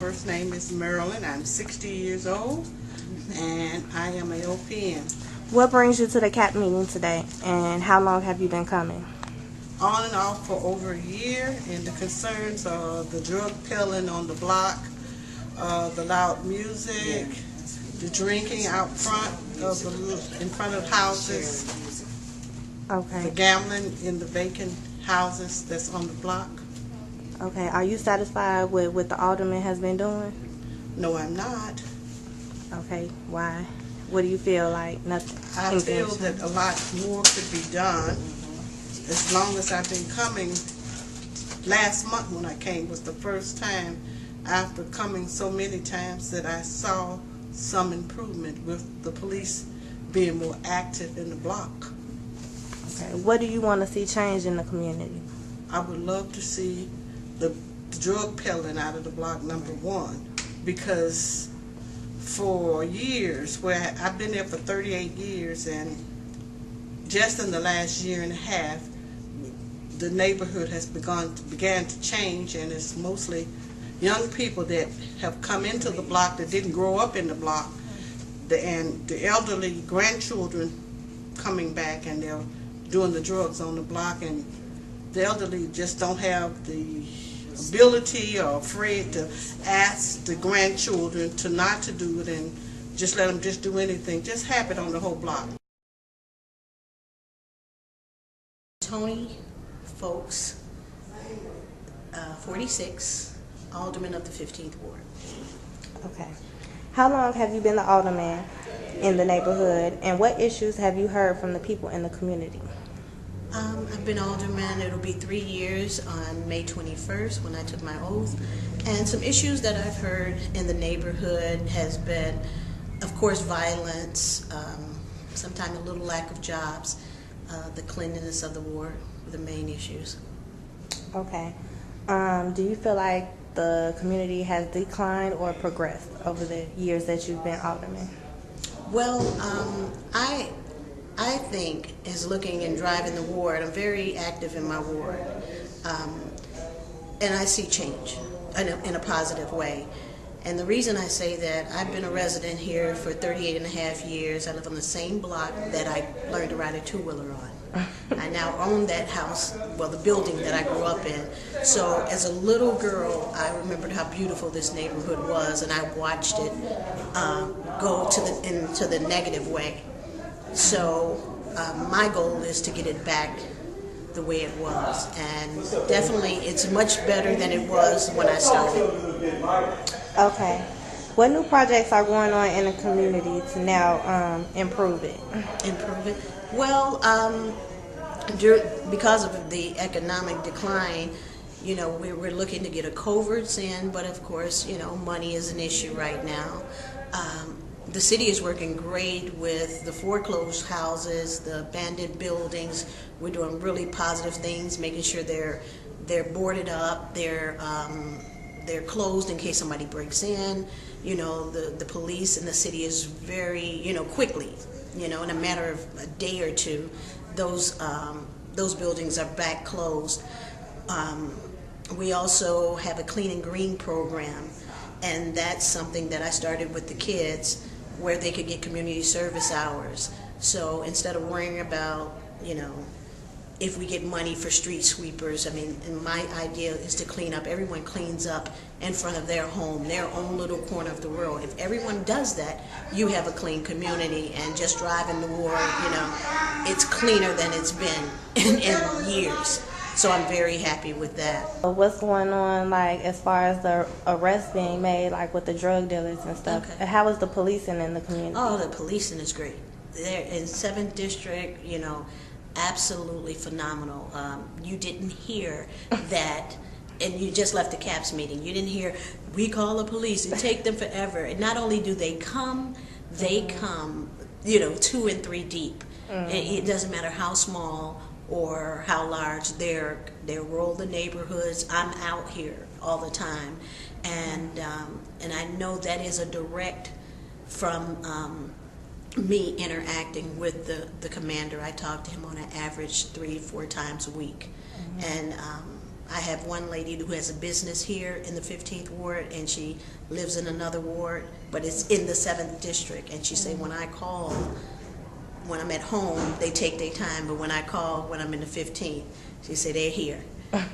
First name is Marilyn. I'm 60 years old, and I am a OPM. What brings you to the CAP meeting today, and how long have you been coming? On and off for over a year, and the concerns are the drug peddling on the block, the loud music, the drinking out front of houses, Okay. the gambling in the vacant houses that's on the block. Okay. Are you satisfied with what the alderman has been doing? No, I'm not. Okay. Why? What do you feel like? Nothing. I feel that a lot more could be done. As long as I've been coming, last month when I came was the first time after coming so many times that I saw some improvement with the police being more active in the block. Okay. What do you want to see change in the community? I would love to see the drug peddling out of the block, number one, because for years, where I've been there for 38 years, and just in the last year and a half, the neighborhood has began to change, and it's mostly young people that have come into the block that didn't grow up in the block, and the elderly grandchildren coming back, and they're doing the drugs on the block, and the elderly just don't have the ability or afraid to ask the grandchildren to not to do it and just let them just do anything. Just have it on the whole block. Tony Folks, 46, alderman of the 15th Ward. Okay. How long have you been the alderman in the neighborhood, and what issues have you heard from the people in the community? I've been alderman, it'll be 3 years on May 21st when I took my oath. And some issues that I've heard in the neighborhood has been, of course, violence, sometimes a little lack of jobs, the cleanliness of the ward were the main issues. Okay. Do you feel like the community has declined or progressed over the years that you've been alderman? Well, I think, as looking and driving the ward, I'm very active in my ward, and I see change in a positive way. And the reason I say that, I've been a resident here for 38 and a half years. I live on the same block that I learned to ride a two-wheeler on. I now own that house, well, the building that I grew up in. So as a little girl, I remembered how beautiful this neighborhood was, and I watched it go into the negative way. So my goal is to get it back the way it was, and definitely it's much better than it was when I started. Okay. What new projects are going on in the community to now improve it? Improve it? Well, because of the economic decline, you know, we're looking to get a culverts in, but of course, you know, money is an issue right now. The city is working great with the foreclosed houses, the abandoned buildings. We're doing really positive things, making sure they're boarded up, they're closed in case somebody breaks in. You know, the police in the city is very, you know, quickly, you know, in a matter of a day or two, those buildings are back closed. We also have a clean and green program, and that's something that I started with the kids, where they could get community service hours. So instead of worrying about, you know, if we get money for street sweepers, I mean, and my idea is to clean up. Everyone cleans up in front of their home, their own little corner of the world. If everyone does that, you have a clean community, and just driving the ward, you know, it's cleaner than it's been in years. So I'm very happy with that. What's going on, like, as far as the arrests being made, like with the drug dealers and stuff? Okay. How is the policing in the community? Oh, the policing is great. They're in 7th District, you know, absolutely phenomenal. You didn't hear that, and you just left the CAPS meeting. You didn't hear, we call the police, it take them forever. And not only do they come, you know, 2 and 3 deep. It doesn't matter how small or how large, they roll the neighborhoods. I'm out here all the time, and I know that is a direct from me interacting with the commander. I talk to him on an average 3-4 times a week, and I have one lady who has a business here in the 15th ward, and she lives in another ward, but it's in the 7th district. And she said, when I call, when I'm at home, they take their time, but when I call, when I'm in the 15th, she said they're here.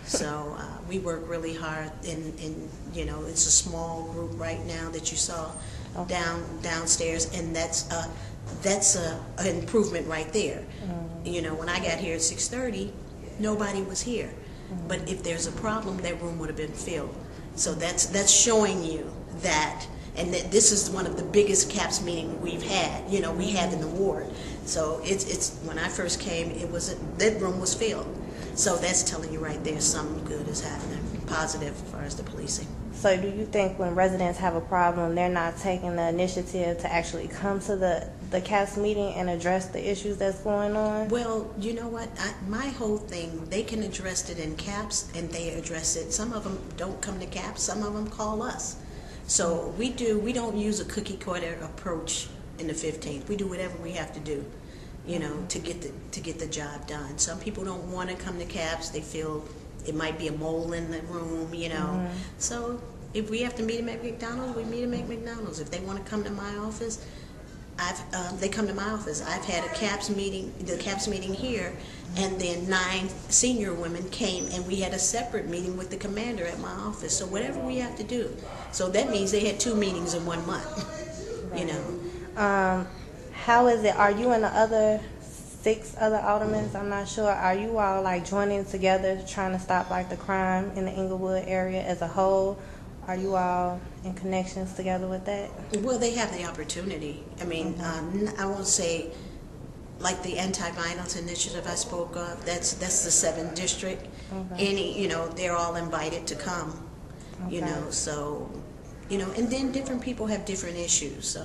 So we work really hard, and it's a small group right now that you saw downstairs, and that's an improvement right there. When I got here at 6:30, nobody was here. But if there's a problem, that room would have been filled. So that's showing you that, and that this is one of the biggest CAPS meeting we've had. We have in the ward. So it's when I first came, that room was filled. So that's telling you right there something good is happening, positive as far as the policing. So do you think when residents have a problem, they're not taking the initiative to actually come to the CAPS meeting and address the issues that's going on? Well, you know what? My whole thing, they can address it in CAPS, and they address it. Some of them don't come to CAPS. Some of them call us. So we don't use a cookie cutter approach in the 15th. We do whatever we have to do, to get the job done. Some people don't want to come to CAPS. They feel it might be a mole in the room, So if we have to meet them at McDonald's, we meet them at McDonald's. If they want to come to my office, they come to my office. I've had the CAPS meeting here, and then 9 senior women came, and we had a separate meeting with the commander at my office. So whatever we have to do. So that means they had 2 meetings in 1 month, How is it? Are you and the other 6 other aldermen? I'm not sure. Are you all joining together trying to stop the crime in the Englewood area as a whole? Are you all in connections together with that? Well, they have the opportunity. I mean, I won't say like the anti-violence initiative I spoke of. That's the 7th district. Okay. They're all invited to come. Okay. So. And then different people have different issues, so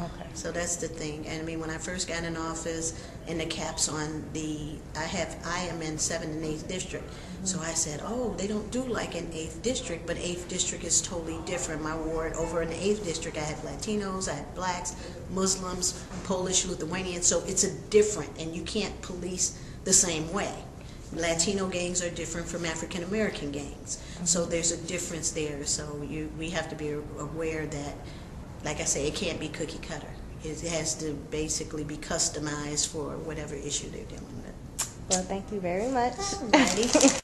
okay. So that's the thing. And I mean, when I first got in office, and the CAPS on I am in 7th and 8th district, so I said, oh, they don't do like in 8th district, but 8th district is totally different. My ward over in the 8th district, I have Latinos, I have blacks, Muslims, Polish, Lithuanians, so it's different, and you can't police the same way. Latino gangs are different from African American gangs, so there's a difference there. So we have to be aware that, like I say, it can't be cookie cutter. It has to basically be customized for whatever issue they're dealing with. Well, thank you very much. Alrighty.